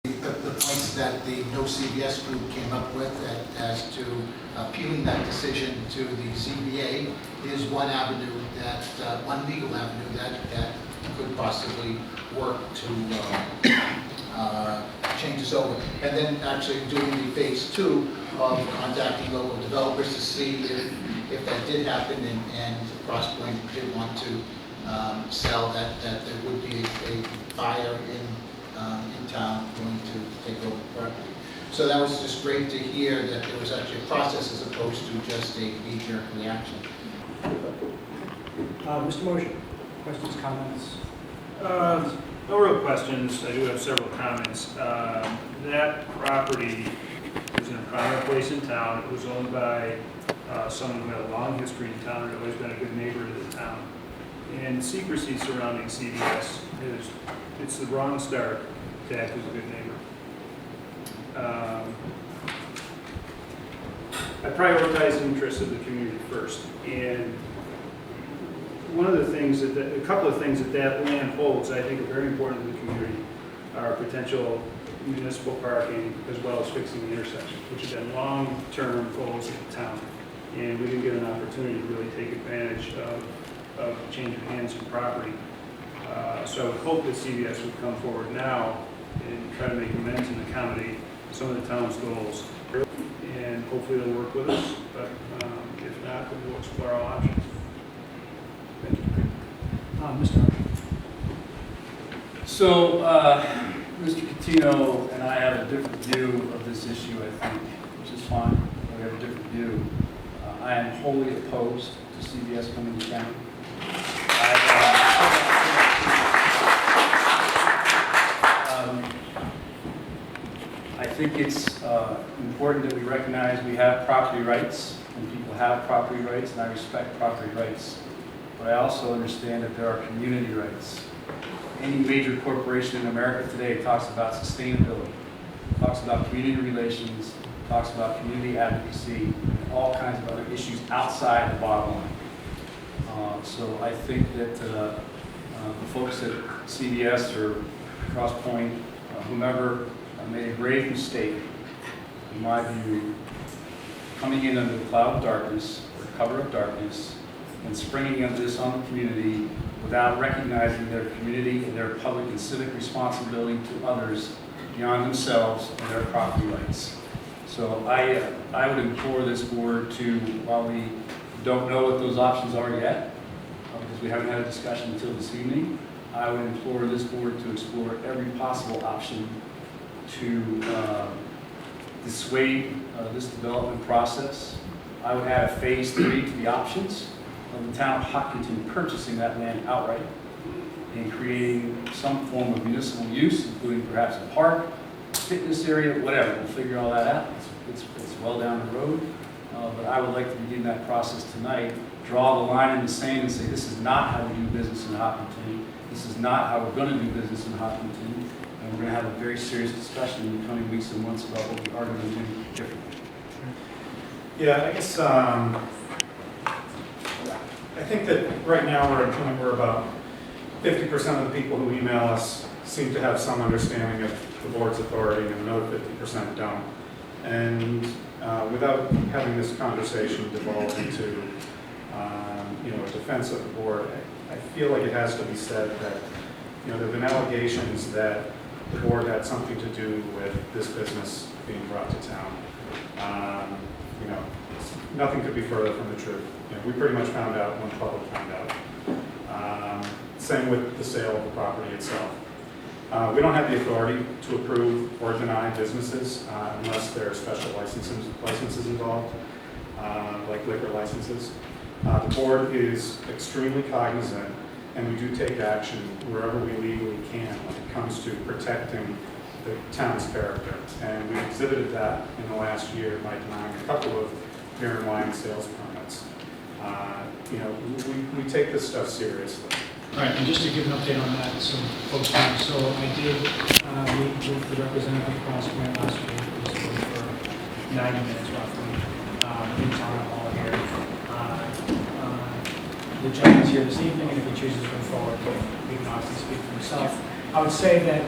The points that the No CVS group came up with as to appealing that decision to the ZBA is one avenue that, one legal avenue that could possibly work to change this over. And then actually doing the phase 2 of contacting local developers to see if that did happen and Crosspoint did want to sell, that there would be a buyer in town going to take over the property. So that was just great to hear that there was actually a process as opposed to just a knee-jerk reaction. Mr. Mosher, questions, comments? No real questions. I do have several comments. That property is in a prominent place in town. It was owned by someone who had a long history in town and had always been a good neighbor to the town. And secrecy surrounding CVS it's the wrong start to act as a good neighbor. I prioritize the interests of the community first, and one of the things a couple of things that land holds, I think, are very important to the community, are potential municipal parking as well as fixing the intersection, which have been long-term goals of the town, and we didn't get an opportunity to really take advantage of change of hands in property. So I would hope that CVS would come forward now and try to make amends and accommodate some of the town's goals. And hopefully they'll work with us, but if not, then we'll explore all options. Thank you. Mr. Mosher. So, Mr. Catino and I have a different view of this issue, I think, which is fine. We have a different view. I am wholly opposed to CVS coming to town. I think it's important that we recognize we have property rights, and people have property rights, and I respect property rights. But I also understand that there are community rights. Any major corporation in America today talks about sustainability, talks about community relations, talks about community advocacy, and all kinds of other issues outside the bottom line. So I think that the folks at CVS or Crosspoint, whomever, made a grave mistake, in my view, coming in under the cloud of darkness, or cover of darkness, and springing into this on the community without recognizing their community and their public and civic responsibility to others beyond themselves and their property rights. So I would implore this board to, while we don't know what those options are yet, because we haven't had a discussion until this evening, I would implore this board to explore every possible option to dissuade this development process. I would add a phase 3 to the options of the town of Hopkinton purchasing that land outright and creating some form of municipal use, including perhaps a park, fitness area, whatever. We'll figure all that out. It's well down the road. But I would like to begin that process tonight, draw the line in the sand and say this is not how we do business in Hopkinton. This is not how we're going to do business in Hopkinton. And we're going to have a very serious discussion in the coming weeks and months about what we are going to do differently. Yeah, I guess I think that right now we're at a point where about 50% of the people who email us seem to have some understanding of the board's authority, and another 50% don't. And without having this conversation devolve into a defense of the board, I feel like it has to be said that there have been allegations that the board had something to do with this business being brought to town. Nothing could be further from the truth. We pretty much found out when the public found out. Same with the sale of the property itself. We don't have the authority to approve or deny businesses unless there are special licenses involved, like liquor licenses. The board is extremely cognizant, and we do take action wherever we legally can when it comes to protecting the town's character. And we exhibited that in the last year by denying a couple of beer and wine sales permits. We take this stuff seriously. All right, and just to give an update on that, so folks know, so I did meet with the representative of Crosspoint last week. We spoke for 90 minutes roughly in town hall here. The gentleman's here this evening, and if he chooses to go forward, he can obviously speak for himself. I would say that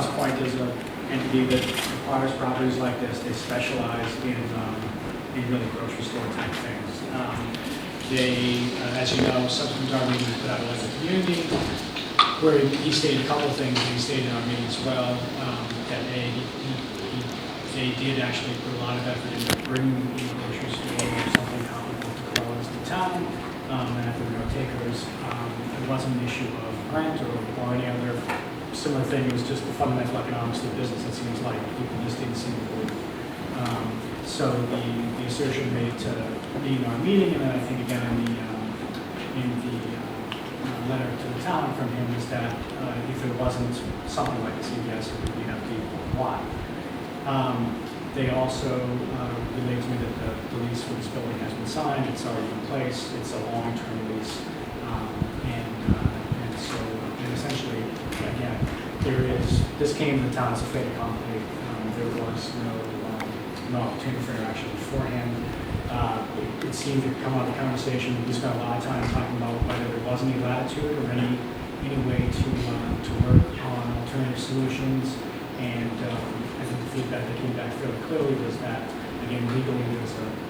Cross Point is an entity that acquires properties like this. They specialize in really grocery store type things. As you know, subsequent to our meeting, we put out a letter to the community where he stated a couple of things, and he stated in our meeting as well, that they did actually put a lot of effort into bringing the grocery store or something comparable to Colella to the town, and that there were no takers. It wasn't an issue of rent or any other similar thing. It was just the fundamental economics of the business. It seems like people just didn't seem to believe. So the assertion made to me in our meeting, and then I think again in the letter to the town from him, is that if there wasn't something like a CVS, it would be an empty lot. They also relayed to me that the lease for this building has been signed. It's already in place. It's a long-term lease, and so essentially, again, this came to the town as a fait accompli. There was no opportunity for interaction beforehand. It seemed to come out of the conversation. We spent a lot of time talking about whether there was any latitude or any way to work on alternative solutions. And I think the feedback that came back fairly clearly was that, again, legally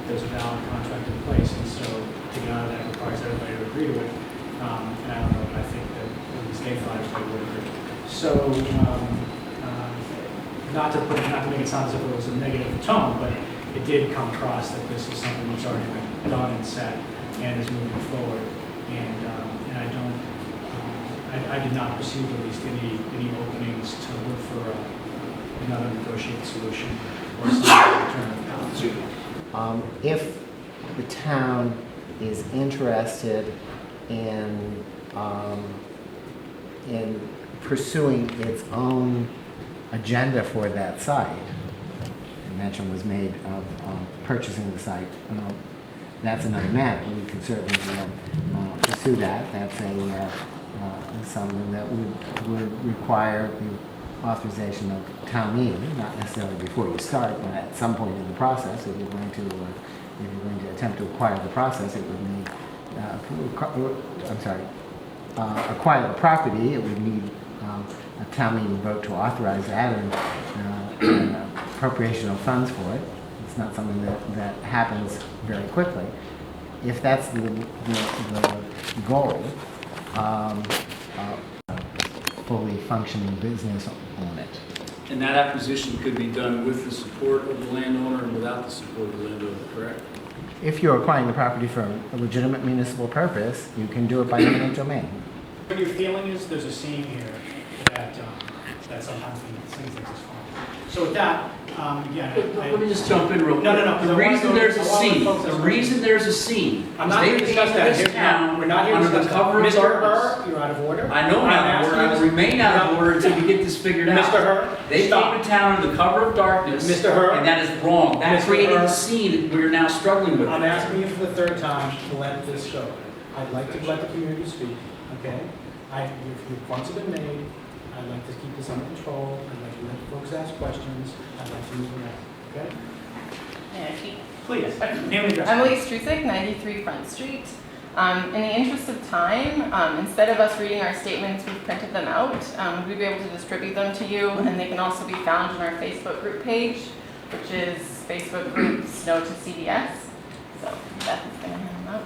there's a valid contract in place, and so to get out of that requires everybody to agree to it. And I don't know, but I think that at least they thought everybody would agree. So, not to make it sound as if it was a negative tone, but it did come across that this is something that's already been done and set and is moving forward. And I did not perceive at least any openings to look for another negotiated solution or some alternative path. If the town is interested in pursuing its own agenda for that site, mention was made of purchasing the site, that's another matter. We could certainly pursue that. That's something that would require the authorization of town meeting, not necessarily before you start, but at some point in the process. If you're going to attempt to acquire the process, it would need acquire the property. It would need a town meeting vote to authorize that and appropriation of funds for it. It's not something that happens very quickly. If that's the goal, fully functioning business on it. And that acquisition could be done with the support of the landowner and without the support of the landowner, correct? If you're acquiring the property for a legitimate municipal purpose, you can do it by eminent domain. What your feeling is, there's a scene here that sometimes things like this fall. So with that, Let me just jump in real quick. No. The reason there's a scene. I'm not here to discuss that. This town, We're not here to under the discuss cover that. of Mr. darkness. Herr, you're out of order. I know I'm out of order. I will remain out of order until we get this figured out. Mr. Herr, They stop. came to town under the cover of darkness. Mr. Herr. And that is wrong. That Mr. created Herr. the scene that we're now struggling with. I'm asking you for the third time to let this go. I'd like to let the community speak, okay? Your points have been made. I'd like to keep this under control. I'd like to let folks ask questions. I'd like to move around, okay? May I speak? Please, name and address. Emily Strusik, 93 Front Street. In the interest of time, instead of us reading our statements, we've printed them out. We'd be able to distribute them to you, and they can also be found on our Facebook group page, which is Facebook group Snow to CVS. So Beth is going to hand them out.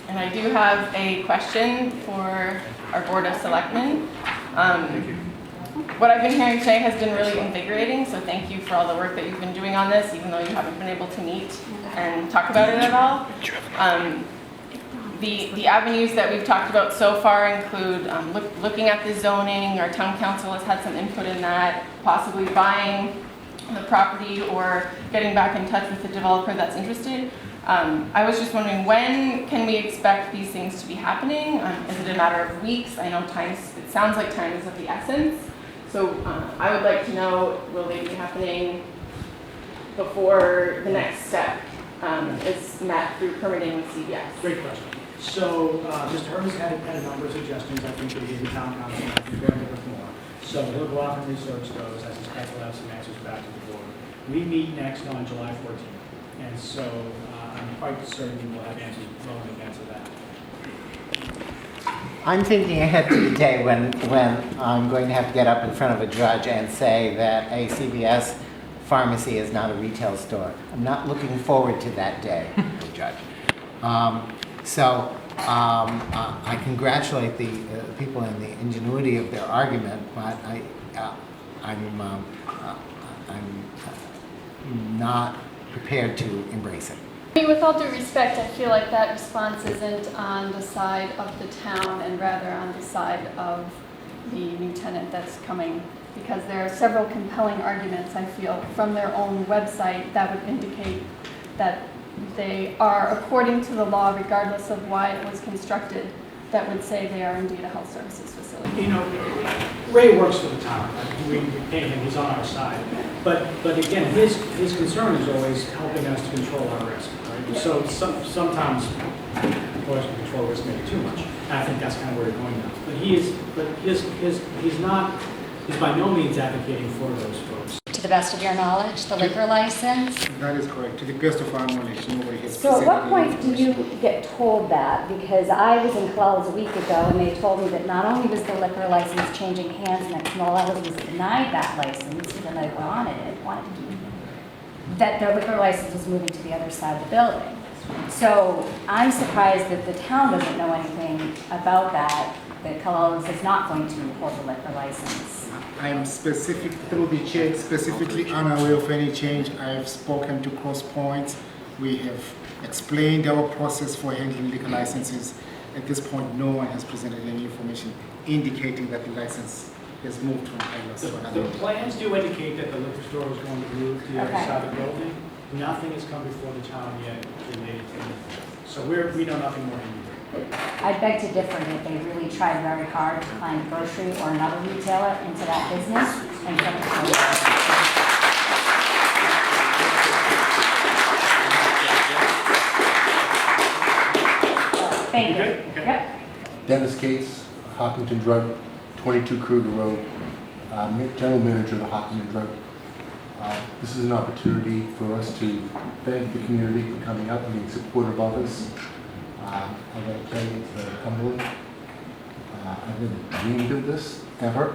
And I do have a question for our Board of Selectmen. What I've been hearing today has been really invigorating, so thank you for all the work that you've been doing on this, even though you haven't been able to meet and talk about it at all. The avenues that we've talked about so far include looking at the zoning. Our town council has had some input in that, possibly buying the property or getting back in touch with the developer that's interested. I was just wondering, when can we expect these things to be happening? Is it a matter of weeks? I know it sounds like time is of the essence. So I would like to know, will they be happening before the next step is met through permitting with CVS? Great question. So Mr. Herman's had a number of suggestions. I think that he the town council might be going with more. So he'll go off and research those. I suspect we'll have some answers back to the board. We meet next on July 14th. And so I'm quite certain we'll have answers well in advance of that. I'm thinking ahead to the day when I'm going to have to get up in front of a judge and say that a CVS pharmacy is not a retail store. I'm not looking forward to that day, Judge. I congratulate the people in the ingenuity of their argument, but I'm not prepared to embrace it. I mean, with all due respect, I feel like that response isn't on the side of the town and rather on the side of the new tenant that's coming, because there are several compelling arguments, I feel, from their own website that would indicate that they are, according to the law, regardless of why it was constructed, that would say they are indeed a health services facility. You know, Ray works for the town. We pay him, he's on our side. But again, his concern is always helping us to control our risk, right? So sometimes employers can control risk maybe too much. And I think that's kind of where we're going now. But he's by no means advocating for those folks. To the best of your knowledge, the liquor license? That is correct. To the best of our knowledge, nobody has So at what presented point any do you information. get told that? Because I was in Colella's a week ago and they told me that not only was the liquor license changing hands and that Colella was denied that license, even though they wanted to keep it, that their liquor license was moving to the other side of the building. So I'm surprised that the town doesn't know anything about that Colella's is not going to hold the liquor license. I am through the chair, specifically unaware of any change. I have spoken to Cross Points. We have explained our process for handling liquor licenses. At this point, no one has presented any information indicating that the license has moved from Islas to another. The plans do indicate that the liquor store is going to move to the other Okay. side of the building. Nothing has come before the town yet related to it. So we know nothing more than you do. I beg to differ that they really tried very hard to find a grocery or another retailer into that business and couldn't find it. Thank you. Okay. Yep. Dennis Cates, Hopkinton Drug, 22 Kruger Road, General Manager of the Hopkinton Drug. This is an opportunity for us to thank the community for coming out and being supportive of us. I'm going to tell you, it's very humbling. I've never dreamed of this, ever.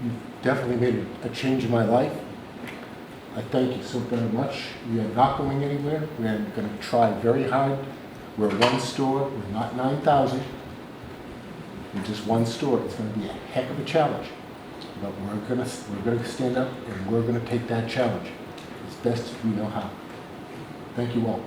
You've definitely made a change in my life. I thank you so very much. We are not going anywhere. We're going to try very hard. We're one store. We're not 9,000. We're just one store. It's going to be a heck of a challenge. But we're going to stand up and we're going to take that challenge as best as we know how. Thank you all.